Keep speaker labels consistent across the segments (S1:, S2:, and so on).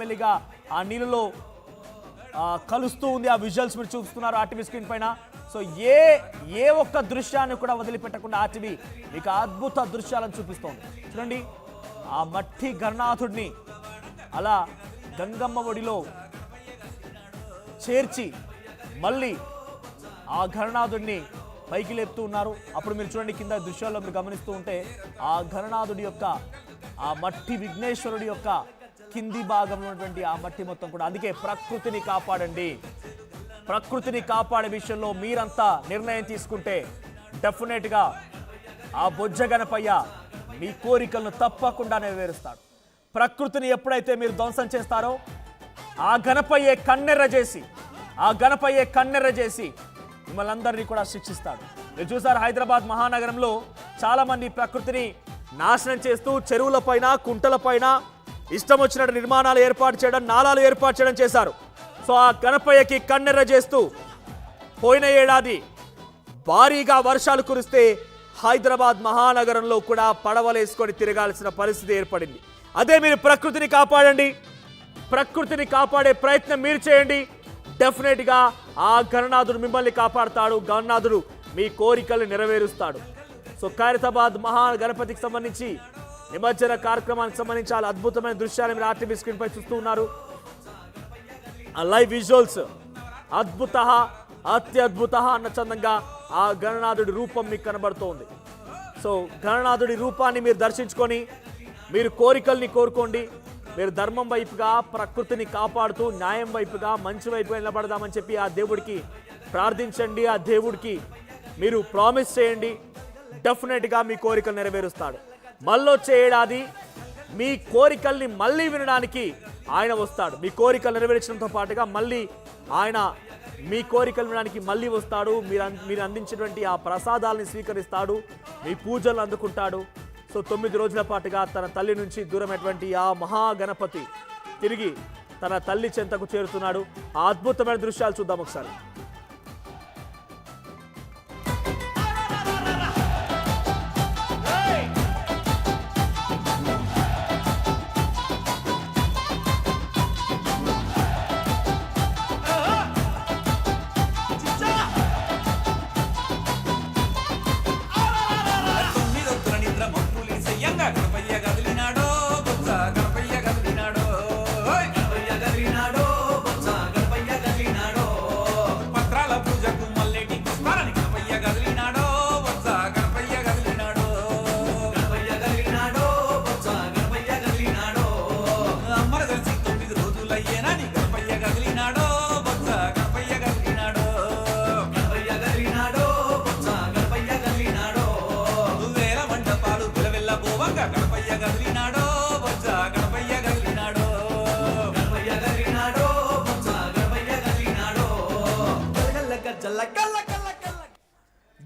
S1: మెల్లిమెల్లిగా ఆ నీళ్ళలో కలుస్తూ ఉంది. ఆ విజువల్స్ మీరు చూస్తున్నారు ఆర్టీవీ స్క్రీన్ పైన. సో ఏ ఒక్క దృశ్యాన్ని కూడా వదిలిపెట్టకుండా ఆర్టీవీ మీకు అద్భుత దృశ్యాలను చూపిస్తోంది. చూడండి, ఆ మట్టి గణనాథుడిని అలా గంగమ్మ ఒడిలో చేర్చి మళ్ళీ ఆ గణనాథుడిని పైకి లేపుతూ ఉన్నారు. అప్పుడు మీరు చూడండి, కింద దృశ్యాల్లో మీరు గమనిస్తూ ఉంటే ఆ గణనాథుడి యొక్క ఆ మట్టి విఘ్నేశ్వరుడి యొక్క కింది భాగంలో ఉన్నటువంటి ఆ మట్టి మొత్తం కూడా. అందుకే ప్రకృతిని కాపాడండి. ప్రకృతిని కాపాడే విషయంలో మీరంతా నిర్ణయం తీసుకుంటే డెఫినెట్గా ఆ బొజ్జ గణపయ్య మీ కోరికలను తప్పకుండా నెరవేరుస్తాడు. ప్రకృతిని ఎప్పుడైతే మీరు ధ్వంసం చేస్తారో ఆ గణపయ్యే కన్నెర్ర చేసి మిమ్మల్ని అందరినీ కూడా శిక్షిస్తాడు. మీరు చూసారు, హైదరాబాద్ మహానగరంలో చాలా మంది ప్రకృతిని నాశనం చేస్తూ చెరువుల పైన, కుంటల పైన ఇష్టం వచ్చినట్టు నిర్మాణాలు ఏర్పాటు చేయడం, నాలాలు ఏర్పాటు చేయడం చేశారు. సో ఆ గణపయ్యకి కన్నెర్ర చేస్తూ పోయిన ఏడాది భారీగా వర్షాలు కురిస్తే హైదరాబాద్ మహానగరంలో కూడా పడవలేసుకొని తిరగాల్సిన పరిస్థితి ఏర్పడింది. అదే మీరు ప్రకృతిని కాపాడండి, ప్రకృతిని కాపాడే ప్రయత్నం మీరు చేయండి. డెఫినెట్గా ఆ గణనాథుడు మిమ్మల్ని కాపాడుతాడు. గణనాథుడు మీ కోరికలు నెరవేరుస్తాడు. సో ఖైరతాబాద్ మహాగణపతికి సంబంధించి నిమజ్జన కార్యక్రమానికి సంబంధించి చాలా అద్భుతమైన దృశ్యాలు మీరు ఆర్టీవీ స్క్రీన్ పై చూస్తూ ఉన్నారు. ఆ లైవ్ విజువల్స్ అత్యద్భుత అన్న చందంగా ఆ గణనాథుడి రూపం మీకు కనబడుతోంది. సో గణనాథుడి రూపాన్ని మీరు దర్శించుకొని మీరు కోరికల్ని కోరుకోండి. మీరు ధర్మం వైపుగా, ప్రకృతిని కాపాడుతూ న్యాయం వైపుగా, మంచి వైపుగా నిలబడదామని చెప్పి ఆ దేవుడికి ప్రార్థించండి. ఆ దేవుడికి మీరు ప్రామిస్ చేయండి. డెఫినెట్గా మీ కోరికలు నెరవేరుస్తాడు. మళ్ళొచ్చే ఏడాది మీ కోరికల్ని మళ్ళీ వినడానికి ఆయన వస్తాడు. మీ కోరికలు నెరవేర్చడంతో పాటుగా మళ్ళీ ఆయన మీ కోరికలు వినడానికి మళ్ళీ వస్తాడు. మీరు అందించినటువంటి ఆ ప్రసాదాలని స్వీకరిస్తాడు, మీ పూజలు అందుకుంటాడు. సో 9 రోజుల పాటుగా తన తల్లి నుంచి దూరమైనటువంటి ఆ మహాగణపతి తిరిగి తన తల్లి చెంతకు చేరుతున్నాడు. ఆ అద్భుతమైన దృశ్యాలు చూద్దాం ఒకసారి.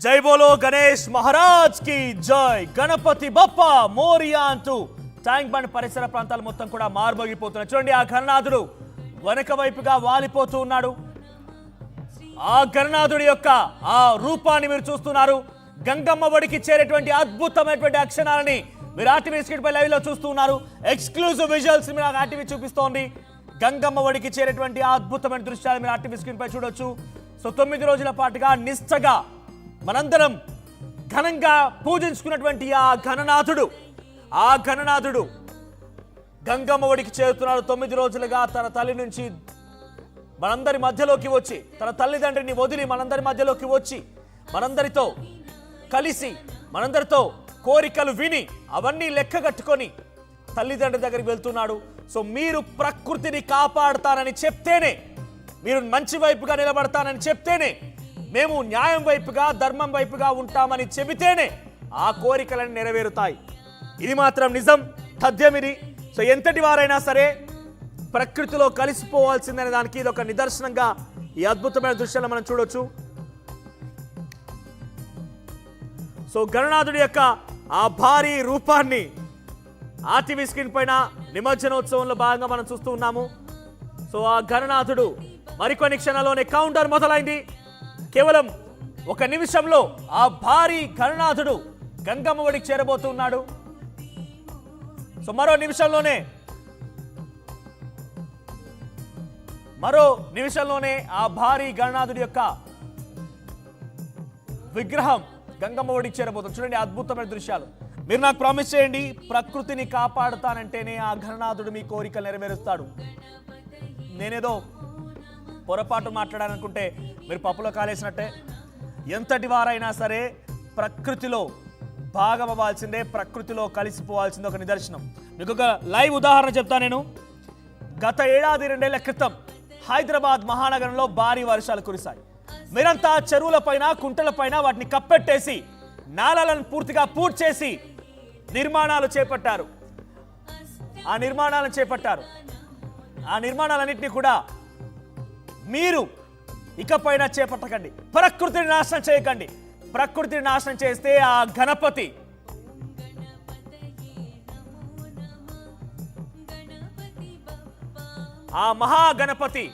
S1: జై బోలో గణేష్ మహారాజ్ కి జై. గణపతి బప్ప మోరియా అంటూ ట్యాంక్ బండ్ పరిసర ప్రాంతాలు మొత్తం కూడా మార్మోగిపోతున్నాయి. చూడండి, ఆ గణనాథుడు వెనక వైపుగా వాలిపోతూ ఉన్నాడు. ఆ గణనాథుడి యొక్క ఆ రూపాన్ని మీరు చూస్తున్నారు. గంగమ్మ ఒడికి చేరేటువంటి అద్భుతమైనటువంటి అక్షరాలని మీరు ఆర్టీవీ స్క్రీన్ పై లైవ్ లో చూస్తున్నారు. ఎక్స్క్లూజివ్ విజువల్స్ మీరు ఆర్టీవీ చూపిస్తోంది. గంగమ్మ ఒడికి చేరేటువంటి ఆ అద్భుతమైన దృశ్యాలు మీరు ఆర్టీవీ స్క్రీన్ పై చూడొచ్చు. సో 9 రోజుల పాటుగా నిష్ఠగా మనందరం ఘనంగా పూజించుకున్నటువంటి ఆ గణనాథుడు గంగమ్మ ఒడికి చేరుతున్నాడు. 9 రోజులుగా తన తల్లి నుంచి మనందరి మధ్యలోకి వచ్చి, తన తల్లిదండ్రిని వదిలి మనందరి మధ్యలోకి వచ్చి, మనందరితో కలిసి, మనందరితో కోరికలు విని అవన్నీ లెక్క కట్టుకొని తల్లిదండ్రి దగ్గరికి వెళ్తున్నాడు. సో మీరు ప్రకృతిని కాపాడుతానని చెప్తేనే, మీరు మంచి వైపుగా నిలబడతానని చెప్తేనే, మేము న్యాయం వైపుగా, ధర్మం వైపుగా ఉంటామని చెబితేనే ఆ కోరికలను నెరవేరుతాయి. ఇది మాత్రం నిజం, తథ్యం ఇది. సో ఎంతటి వారైనా సరే ప్రకృతిలో కలిసిపోవాల్సిందనే దానికి ఇది ఒక నిదర్శనంగా ఈ అద్భుతమైన దృశ్యాలను మనం చూడొచ్చు. సో గణనాథుడి యొక్క ఆ భారీ రూపాన్ని ఆర్టీవీ స్క్రీన్ పైన నిమజ్జనోత్సవంలో భాగంగా మనం చూస్తూ ఉన్నాము. సో ఆ గణనాథుడు మరికొన్ని క్షణాల్లోనే కౌంటర్ మొదలైంది. కేవలం 1 నిమిషంలో ఆ భారీ గణనాథుడు గంగమ్మ ఒడికి చేరబోతున్నాడు. సో మరో నిమిషంలోనే మరో నిమిషంలోనే ఆ భారీ గణనాథుడి యొక్క విగ్రహం గంగమ్మ ఒడికి చేరబోతుంది. చూడండి అద్భుతమైన దృశ్యాలు. మీరు నాకు ప్రామిస్ చేయండి, ప్రకృతిని కాపాడుతానంటేనే ఆ గణనాథుడు మీ కోరికలు నెరవేరుస్తాడు. నేనేదో పొరపాటు మాట్లాడాలనుకుంటే మీరు పప్పులో కాలేసినట్టే. ఎంతటి వారైనా సరే ప్రకృతిలో భాగమవ్వాల్సిందే, ప్రకృతిలో కలిసిపోవాల్సిందే. ఒక నిదర్శనం మీకు ఒక లైవ్ ఉదాహరణ చెప్తా నేను. గత ఏడాది 2 ఏళ్ల క్రితం హైదరాబాద్ మహానగరంలో భారీ వర్షాలు కురిశాయి. మీరంతా చెరువులపైన కుంటలపైన వాటిని కప్పెట్టేసి నాలాలను పూర్తిగా పూడ్చేసి నిర్మాణాలు చేపట్టారు. ఆ నిర్మాణాలన్నింటినీ కూడా మీరు ఇకపైన చేపట్టకండి. ప్రకృతిని నాశనం చేయకండి. ప్రకృతిని నాశనం చేస్తే ఆ గణపతి ఆ మహాగణపతి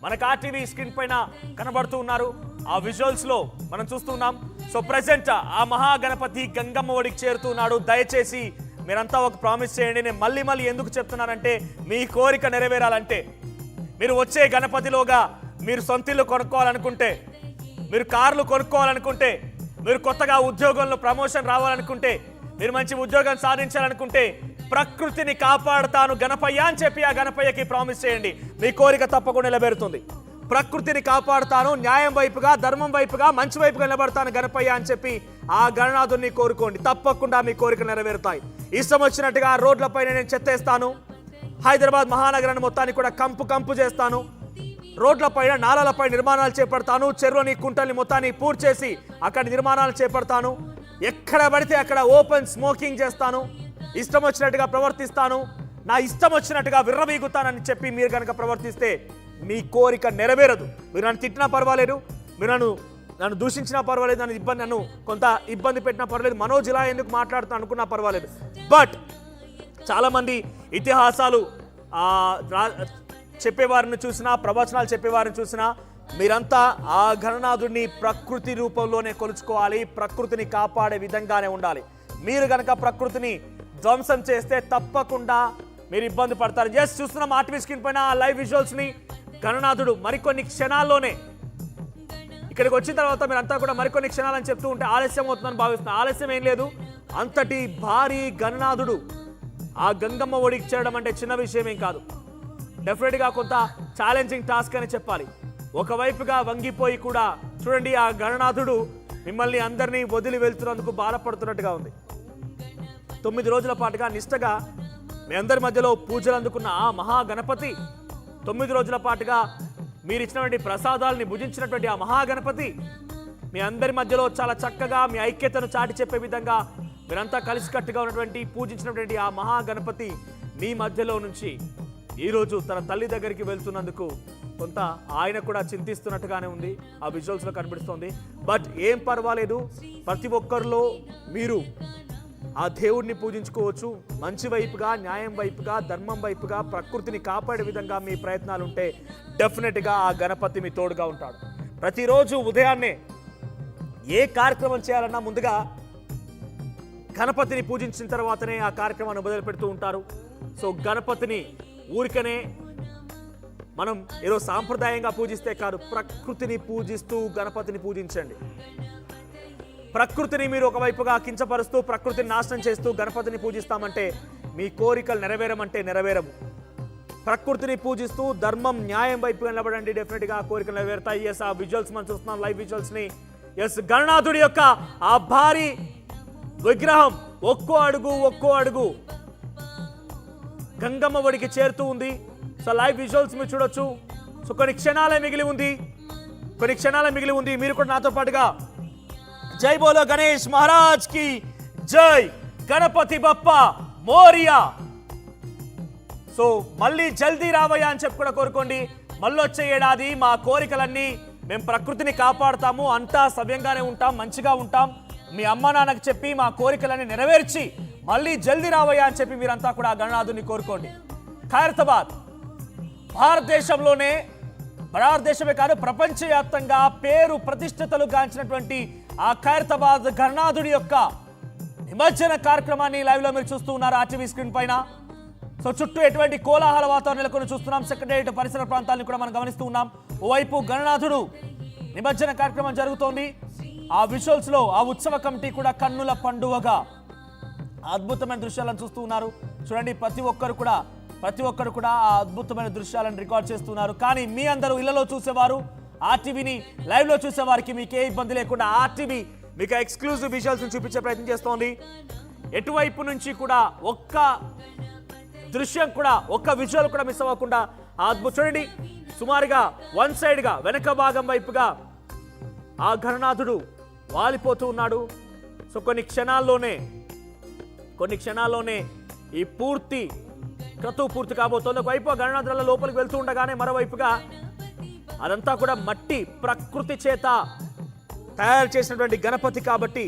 S1: మనకు ఆర్టీవీ స్క్రీన్ పైన కనబడుతూ ఉన్నారు. ఆ విజువల్స్ లో మనం చూస్తున్నాం. సో ప్రెసెంట్ ఆ మహాగణపతి గంగమ్మ ఒడికి చేరుతున్నాడు. దయచేసి మీరంతా ఒక ప్రామిస్ చేయండి. నేను మళ్ళీ ఎందుకు చెప్తున్నానంటే, మీ కోరిక నెరవేరాలంటే, మీరు వచ్చే గణపతిలోగా మీరు సొంతిల్లు కొనుక్కోవాలనుకుంటే, మీరు కార్లు కొనుక్కోవాలనుకుంటే, మీరు కొత్తగా ఉద్యోగంలో ప్రమోషన్ రావాలనుకుంటే, మీరు మంచి ఉద్యోగం సాధించాలనుకుంటే, ప్రకృతిని కాపాడుతాను గణపయ్య అని చెప్పి ఆ గణపయ్యకి ప్రామిస్ చేయండి. మీ కోరిక తప్పకుండా నెరవేరుతుంది. ప్రకృతిని కాపాడుతాను, న్యాయం వైపుగా, ధర్మం వైపుగా, మంచి వైపుగా నిలబడతాను గణపయ్య అని చెప్పి ఆ గణనాథుని కోరుకోండి. తప్పకుండా మీ కోరిక నెరవేరుతాయి. ఇష్టం వచ్చినట్టుగా రోడ్లపైన నేను చెత్తేస్తాను. హైదరాబాద్ మహానగరాన్ని మొత్తాన్ని కూడా కంపు చేస్తాను. రోడ్లపైన నాలాలపై నిర్మాణాలు చేపడతాను. చెరువుని కుంటల్ని మొత్తాన్ని పూర్తి చేసి అక్కడ నిర్మాణాలు చేపడతాను. ఎక్కడ పడితే అక్కడ ఓపెన్ స్మోకింగ్ చేస్తాను. ఇష్టం వచ్చినట్టుగా ప్రవర్తిస్తాను. నా ఇష్టం వచ్చినట్టుగా విర్రవీగుతానని చెప్పి మీరు కనుక ప్రవర్తిస్తే మీ కోరిక నెరవేరదు. మీరు నన్ను తిట్టినా పర్వాలేదు, మీరు నన్ను దూషించినా పర్వాలేదు, నన్ను కొంత ఇబ్బంది పెట్టినా పర్వాలేదు, మనోజ్ ఇలా ఎందుకు మాట్లాడుతున్నా అనుకున్నా పర్వాలేదు. బట్ చాలామంది ఇతిహాసాలు చెప్పేవారిని చూసినా, ప్రవచనాలు చెప్పేవారిని చూసినా, మీరంతా ఆ గణనాథుడిని ప్రకృతి రూపంలోనే కొలుచుకోవాలి. ప్రకృతిని కాపాడే విధంగానే ఉండాలి. మీరు కనుక ప్రకృతిని ధ్వంసం చేస్తే తప్పకుండా మీరు ఇబ్బంది పడతారు. జస్ట్ చూస్తున్నాం ఆర్టీవీ స్క్రీన్ పైన ఆ లైవ్ విజువల్స్ని. గణనాథుడు మరికొన్ని క్షణాల్లోనే ఇక్కడికి వచ్చిన తర్వాత మీరంతా కూడా మరికొన్ని క్షణాలని చెప్తూ ఉంటే ఆలస్యం అవుతుందని భావిస్తున్నా. ఆలస్యం ఏం లేదు. అంతటి భారీ గణనాథుడు ఆ గంగమ్మ ఒడికి చేరడం అంటే చిన్న విషయం ఏం కాదు. డెఫినెట్గా కొంత ఛాలెంజింగ్ టాస్క్ అని చెప్పాలి. ఒకవైపుగా వంగిపోయి కూడా చూడండి, ఆ గణనాథుడు మిమ్మల్ని అందరినీ వదిలి వెళ్తున్నందుకు బాధపడుతున్నట్టుగా ఉంది. 9 రోజుల పాటుగా నిష్టగా మీ అందరి మధ్యలో పూజలు అందుకున్న ఆ మహాగణపతి, 9 రోజుల పాటుగా మీరు ఇచ్చినటువంటి ప్రసాదాలని భుజించినటువంటి ఆ మహాగణపతి మీ అందరి మధ్యలో చాలా చక్కగా మీ ఐక్యతను చాటి చెప్పే విధంగా మీరంతా కలిసికట్టుగా ఉన్నటువంటి పూజించినటువంటి ఆ మహాగణపతి మీ మధ్యలో నుంచి ఈరోజు తన తల్లి దగ్గరికి వెళ్తున్నందుకు కొంత ఆయన కూడా చింతిస్తున్నట్టుగానే ఉంది. ఆ విజువల్స్లో కనిపిస్తోంది. బట్ ఏం పర్వాలేదు. ప్రతి ఒక్కరిలో మీరు ఆ దేవుడిని పూజించుకోవచ్చు. మంచి వైపుగా, న్యాయం వైపుగా, ధర్మం వైపుగా, ప్రకృతిని కాపాడే విధంగా మీ ప్రయత్నాలు ఉంటే డెఫినెట్గా ఆ గణపతి మీ తోడుగా ఉంటాడు. ప్రతిరోజు ఉదయాన్నే ఏ కార్యక్రమం చేయాలన్నా ముందుగా గణపతిని పూజించిన తర్వాతనే ఆ కార్యక్రమాన్ని మొదలు పెడుతూ ఉంటారు. సో గణపతిని ఊరికనే మనం ఏదో సాంప్రదాయంగా పూజిస్తే కాదు, ప్రకృతిని పూజిస్తూ గణపతిని పూజించండి. ప్రకృతిని మీరు ఒకవైపుగా కించపరుస్తూ, ప్రకృతిని నాశనం చేస్తూ గణపతిని పూజిస్తామంటే మీ కోరికలు నెరవేరమంటే నెరవేరము. ప్రకృతిని పూజిస్తూ ధర్మం, న్యాయం వైపు నిలబడండి. డెఫినెట్గా ఆ కోరికలు నెరవేరుతాయి. ఎస్, ఆ విజువల్స్ మనం చూస్తున్నాం, లైవ్ విజువల్స్ని. ఎస్, గణనాథుడి యొక్క ఆ భారీ విగ్రహం ఒక్కో అడుగు గంగమ్మ ఒడికి చేరుతూ ఉంది. సో లైవ్ విజువల్స్ మీరు చూడొచ్చు. సో కొన్ని క్షణాలే మిగిలి ఉంది. మీరు కూడా నాతో పాటుగా జై బోలో గణేష్ మహారాజ్ కి జై, గణపతి బప్ప మోరియా. సో మళ్ళీ జల్దీ రావయ్యా అని చెప్పి కూడా కోరుకోండి. మళ్ళీ వచ్చే ఏడాది మా కోరికలన్నీ మేము ప్రకృతిని కాపాడుతాము, అంతా సవ్యంగానే ఉంటాం, మంచిగా ఉంటాం, మీ అమ్మ నాన్నకు చెప్పి మా కోరికలన్నీ నెరవేర్చి మళ్ళీ జల్దీ రావయ్యా అని చెప్పి మీరంతా కూడా గణనాథుని కోరుకోండి. ఖైరతాబాద్ భారతదేశమే కాదు ప్రపంచవ్యాప్తంగా పేరు ప్రతిష్టతలు గాంచినటువంటి ఆ ఖైరతాబాద్ గణనాథుడి యొక్క నిమజ్జన కార్యక్రమాన్ని లైవ్ లో మీరు చూస్తూ ఉన్నారు ఆర్టీవీ స్క్రీన్ పైన. సో చుట్టూ ఎటువంటి కోలాహల వాతావరణం నెలకొని చూస్తున్నాం. సెక్రటేరియట్ పరిసర ప్రాంతాలను కూడా మనం గమనిస్తూ ఉన్నాం. ఓవైపు గణనాథుడు నిమజ్జన కార్యక్రమం జరుగుతోంది. ఆ విజువల్స్ లో ఆ ఉత్సవ కమిటీ కూడా కన్నుల పండువగా అద్భుతమైన దృశ్యాలను చూస్తూ ఉన్నారు. చూడండి, ప్రతి ఒక్కరు కూడా ఆ అద్భుతమైన దృశ్యాలను రికార్డ్ చేస్తున్నారు. కానీ మీ అందరూ ఇళ్లలో చూసేవారు, ఆర్టీవీని లైవ్ లో చూసేవారికి మీకు ఏ ఇబ్బంది లేకుండా ఆర్టీవీ మీకు ఎక్స్క్లూజివ్ విజువల్స్ చూపించే ప్రయత్నం చేస్తోంది. ఎటువైపు నుంచి కూడా ఒక్క దృశ్యం కూడా, ఒక్క విజువల్ కూడా మిస్ అవ్వకుండా చూడండి, సుమారుగా వన్ సైడ్ గా వెనక భాగం వైపుగా ఆ గణనాథుడు వాలిపోతూ ఉన్నాడు. సో కొన్ని క్షణాల్లోనే ఈ క్రతువు పూర్తి కాబోతోంది. ఒకవైపు ఆ గణనాథుల లోపలికి వెళ్తూ ఉండగానే మరోవైపుగా అదంతా కూడా మట్టి ప్రకృతి చేత తయారు చేసినటువంటి గణపతి కాబట్టి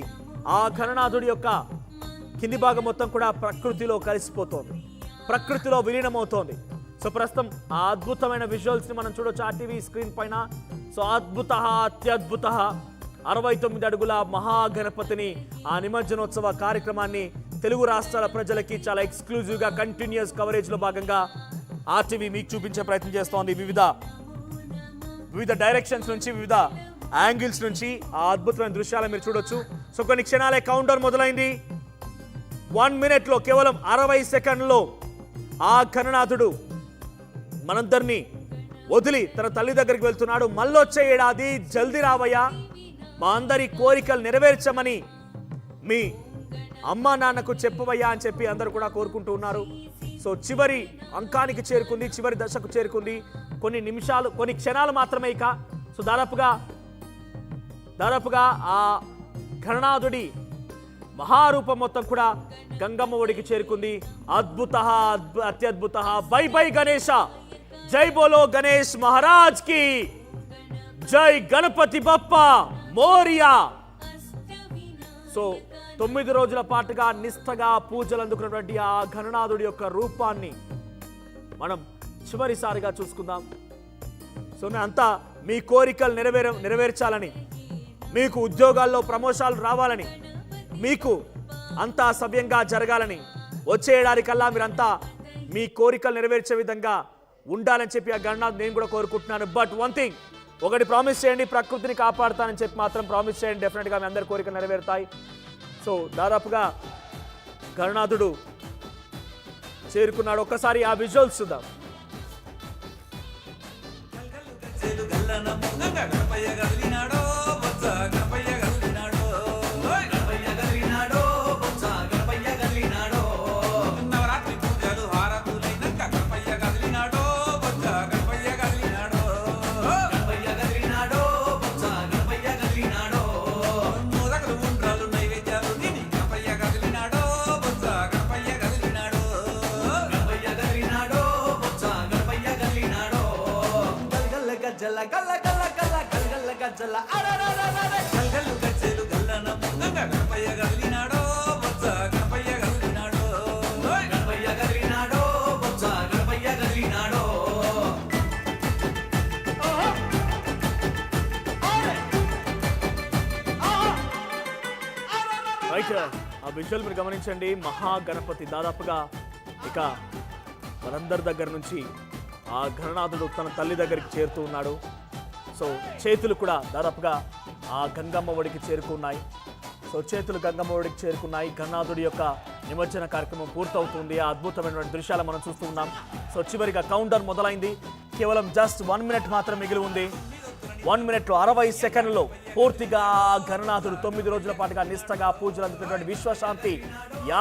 S1: ఆ గణనాథుడి యొక్క కింది భాగం మొత్తం కూడా ప్రకృతిలో కలిసిపోతోంది, ప్రకృతిలో విలీనమవుతోంది. సో ప్రస్తుతం ఆ అద్భుతమైన విజువల్స్ ని మనం చూడొచ్చు ఆర్టీవీ స్క్రీన్ పైన. సో అత్యద్భుత 69 అడుగుల మహాగణపతిని, ఆ నిమజ్జనోత్సవ కార్యక్రమాన్ని తెలుగు రాష్ట్రాల ప్రజలకి చాలా ఎక్స్క్లూజివ్ గా కంటిన్యూస్ కవరేజ్ లో భాగంగా ఆర్టీవీ మీకు చూపించే ప్రయత్నం చేస్తోంది. వివిధ డైరెక్షన్స్ నుంచి, వివిధ యాంగిల్స్ నుంచి ఆ అద్భుతమైన దృశ్యాలు మీరు చూడొచ్చు. సో కొన్ని క్షణాలే కౌంట్ డౌన్ మొదలైంది. 1 minute లో, కేవలం 60 సెకండ్లో ఆ గణనాథుడు మనందరినీ వదిలి తన తల్లి దగ్గరికి వెళ్తున్నాడు. మళ్ళొచ్చే ఏడాది జల్దీ రావయ్యా, మా అందరి కోరికలు నెరవేర్చమని మీ అమ్మా నాన్నకు చెప్పవయ్యా అని చెప్పి అందరూ కూడా కోరుకుంటూ ఉన్నారు. సో చివరి అంకానికి చేరుకుంది, చివరి దశకు చేరుకుంది. కొన్ని క్షణాలు మాత్రమే ఇక. సో దాదాపుగా ఆ గణనాథుడి మహారూపం మొత్తం కూడా గంగమ్మ ఒడికి చేరుకుంది. అత్యద్భుత. బై బై గణేశ, జై బోలో గణేష్ మహారాజ్ కి జై, గణపతి బప్ప మోరియా. సో 9 రోజుల పాటుగా నిష్ఠగా పూజలు అందుకున్నటువంటి ఆ గణనాథుడి యొక్క రూపాన్ని మనం చివరిసారిగా చూసుకుందాం. సో అంతా మీ కోరికలు నెరవేర్చాలని, మీకు ఉద్యోగాల్లో ప్రమోషన్లు రావాలని, మీకు అంతా సవ్యంగా జరగాలని, వచ్చే ఏడాదికల్లా మీరంతా మీ కోరికలు నెరవేర్చే విధంగా ఉండాలని చెప్పి ఆ గణనాథ్ నేను కూడా కోరుకుంటున్నాను. బట్ వన్ థింగ్, ఒకటి ప్రామిస్ చేయండి, ప్రకృతిని కాపాడుతానని చెప్పి మాత్రం ప్రామిస్ చేయండి. డెఫినెట్గా మీ అందరి కోరికలు నెరవేరుతాయి. సో దాదాపుగా గణనాథుడు చేరుకున్నాడు. ఒక్కసారి ఆ విజువల్స్ చూద్దాం. ఆ విజువల్ మీరు గమనించండి. మహాగణపతి దాదాపుగా ఇక మనందరి దగ్గర నుంచి ఆ గణనాథుడు తన తల్లి దగ్గరికి చేరుతూ ఉన్నాడు. సో చేతులు కూడా దాదాపుగా ఆ గంగమ్మ ఒడికి చేరుకున్నాయి. గణనాథుడి యొక్క నిమజ్జన కార్యక్రమం పూర్తవుతుంది. ఆ అద్భుతమైనటువంటి దృశ్యాలు మనం చూస్తూ ఉన్నాం. సో చివరిగా కౌంట్ డౌన్ మొదలైంది. కేవలం జస్ట్ 1 minute మాత్రం మిగిలి ఉంది. 1 minute లో 60 సెకండ్లలో పూర్తిగా గణనాథుడు 9 రోజుల పాటుగా నిష్ఠగా పూజలు అందుకున్నటువంటి విశ్వశాంతి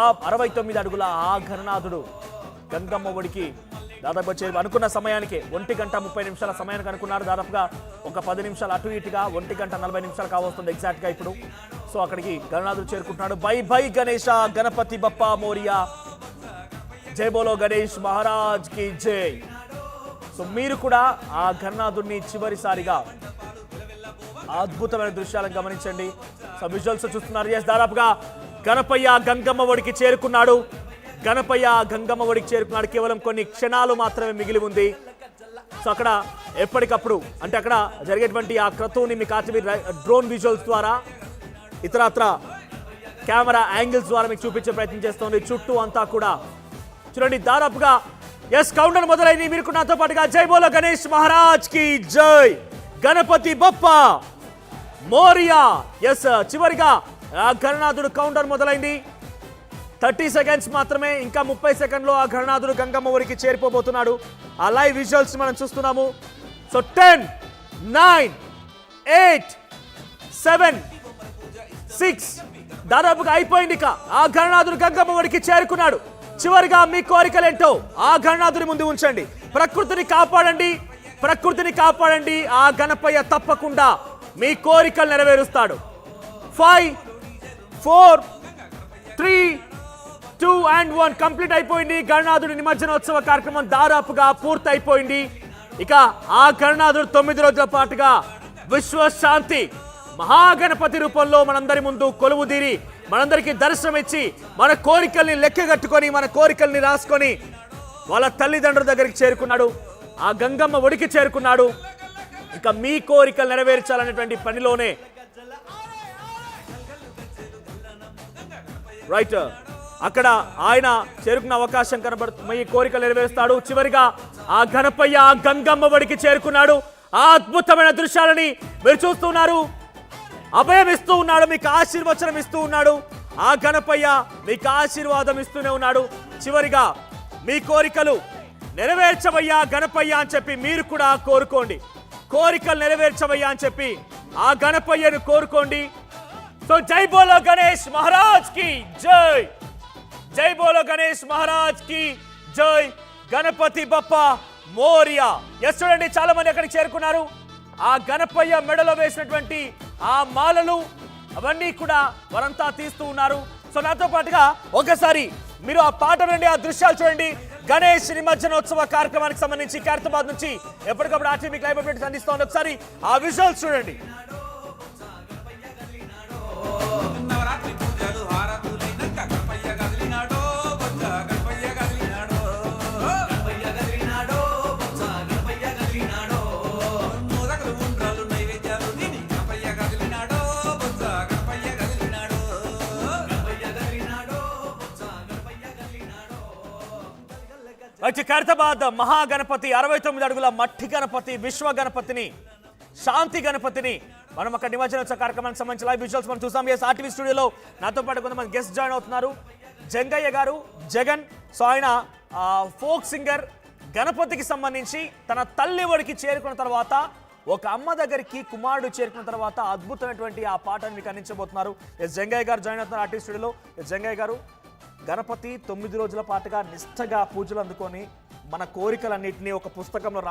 S1: 69 అడుగుల ఆ గణనాథుడు గంగమ్మ ఒడికి దాదాపు అనుకున్న సమయానికి 1:30 సమయానికి అనుకున్నారు. దాదాపుగా ఒక 10 నిమిషాలు అటు ఇటుగా 1:40 కావస్తుంది ఎగ్జాక్ట్గా ఇప్పుడు. సో అక్కడికి గణనాథుడు చేరుకుంటున్నాడు. బై బై గణేశ, గణపతి బప్ప మోరియా, జై బోలో గణేష్ మహారాజ్ కి జై. సో మీరు కూడా ఆ గణనాథుడిని చివరిసారిగా అద్భుతమైన దృశ్యాలను గమనించండి. సో విజువల్స్ చూస్తున్నారు. దాదాపుగా గణపయ్య గంగమ్మ ఒడికి చేరుకున్నాడు. కేవలం కొన్ని క్షణాలు మాత్రమే మిగిలి ఉంది. సో అక్కడ ఎప్పటికప్పుడు అంటే అక్కడ జరిగేటువంటి ఆ క్రతువుని మీకు ఆర్టీవీ డ్రోన్ విజువల్స్ ద్వారా, ఇతరత్ర కెమెరా యాంగిల్స్ ద్వారా మీకు చూపించే ప్రయత్నం చేస్తోంది. చుట్టూ అంతా కూడా చూడండి దాదాపుగా ఎస్ కౌంటర్ మొదలైంది. మీరు నాతో పాటుగా జై బోలో గణేష్ మహారాజ్ కి జై, గణపతి బప్ప మోరియా. ఎస్ చివరిగా ఆ గణనాథుడు కౌంటర్ మొదలైంది. 30 సెకండ్స్ మాత్రమే, ఇంకా 30 సెకండ్లో ఆ గణనాథుడు గంగమ్మ ఊరికి చేరిపోబోతున్నాడు. ఆ లైవ్ విజువల్స్ మనం చూస్తున్నాము. సో 10, 9, 8, 7, 6 దాదాపుగా అయిపోయింది. ఇక ఆ గణనాథుడు గంగమ్మ ఊరికి చేరుకున్నాడు. చివరిగా మీ కోరికలేంటో ఆ గణనాథుడి ముందు ఉంచండి. ప్రకృతిని కాపాడండి, ప్రకృతిని కాపాడండి. ఆ గణపయ్య తప్పకుండా మీ కోరికలు నెరవేరుస్తాడు. 5, 4, 3, 2 and 1 కంప్లీట్ అయిపోయింది. గణనాథుడి నిమజ్జనోత్సవ కార్యక్రమం దాదాపుగా పూర్తి అయిపోయింది. ఇక ఆ గణనాథుడు 9 రోజుల పాటుగా విశ్వశాంతి మహాగణపతి రూపంలో మనందరి ముందు కొలువుదీరి మనందరికీ దర్శనం ఇచ్చి మన కోరికల్ని లెక్కగట్టుకొని మన కోరికల్ని రాసుకొని వాళ్ళ తల్లిదండ్రుల దగ్గరికి చేరుకున్నాడు. ఆ గంగమ్మ ఒడికి చేరుకున్నాడు. ఇక మీ కోరికలు నెరవేర్చాలనేటువంటి పనిలోనే రైట్ అక్కడ ఆయన చేరుకున్న అవకాశం కనబడుతుంది. మీ కోరికలు నెరవేరుస్తాడు. చివరిగా ఆ గణపయ్య ఆ గంగమ్మ ఒడికి చేరుకున్నాడు. ఆ అద్భుతమైన దృశ్యాలని మీరు చూస్తున్నారు. అభయం ఇస్తూ ఉన్నాడు, మీకు ఆశీర్వచనం ఇస్తూ ఉన్నాడు. ఆ గణపయ్య మీకు ఆశీర్వాదం ఇస్తూనే ఉన్నాడు. చివరిగా మీ కోరికలు నెరవేర్చవయ్యా గణపయ్య అని చెప్పి మీరు కూడా కోరుకోండి. కోరికలు నెరవేర్చవయ్యా అని చెప్పి ఆ గణపయ్యను కోరుకోండి. సో జై బోలో గణేష్ మహారాజ్ కి జై, జై బోలో గణేష్ మహారాజ్ కి జై, గణపతి బప్ప మోరియా. ఎస్ చూడండి చాలా మంది అక్కడికి చేరుకున్నారు. ఆ గణపయ్య మెడలో వేసినటువంటి ఆ మాలలు అవన్నీ కూడా వారంతా తీస్తూ ఉన్నారు. సో నాతో పాటుగా ఒకసారి మీరు ఆ పాట నుండి ఆ దృశ్యాలు చూడండి. గణేష్ నిమజ్జనోత్సవ కార్యక్రమానికి సంబంధించి ఖైరతాబాద్ నుంచి ఎప్పటికప్పుడు ఆర్టీవీ లైవ్ అప్డేట్స్ అందిస్తూ ఉంది. ఒకసారి ఆ విజువల్స్ చూడండి. ఖైరతాబాద్ మహాగణపతి 69 అడుగుల మట్టి గణపతి, విశ్వ గణపతిని, శాంతి గణపతిని మనం అక్కడ నిమజ్జనోత్సవ కార్యక్రమానికి సంబంధించి లైవ్ విజువల్స్ మనం చూసాం. ఎస్ ఆర్టీవీ స్టూడియోలో నాతో పాటు కొంతమంది గెస్ట్ జాయిన్ అవుతున్నారు. జంగయ్య గారు, జగన్. సో ఆయన ఫోక్ సింగర్. గణపతికి సంబంధించి తన తల్లి ఒడికి చేరుకున్న తర్వాత ఒక అమ్మ దగ్గరికి కుమారుడు చేరుకున్న తర్వాత అద్భుతమైనటువంటి ఆ పాటను మీకు అందించబోతున్నారు. ఎస్ జంగయ్య గారు జాయిన్ అవుతున్నారు ఆర్టీవీ స్టూడియోలో. ఎస్ జంగయ్య గారు, గణపతి 9 రోజుల పాటుగా నిష్ఠగా పూజలు అందుకొని మన కోరికలన్నింటినీ ఒక పుస్తకంలో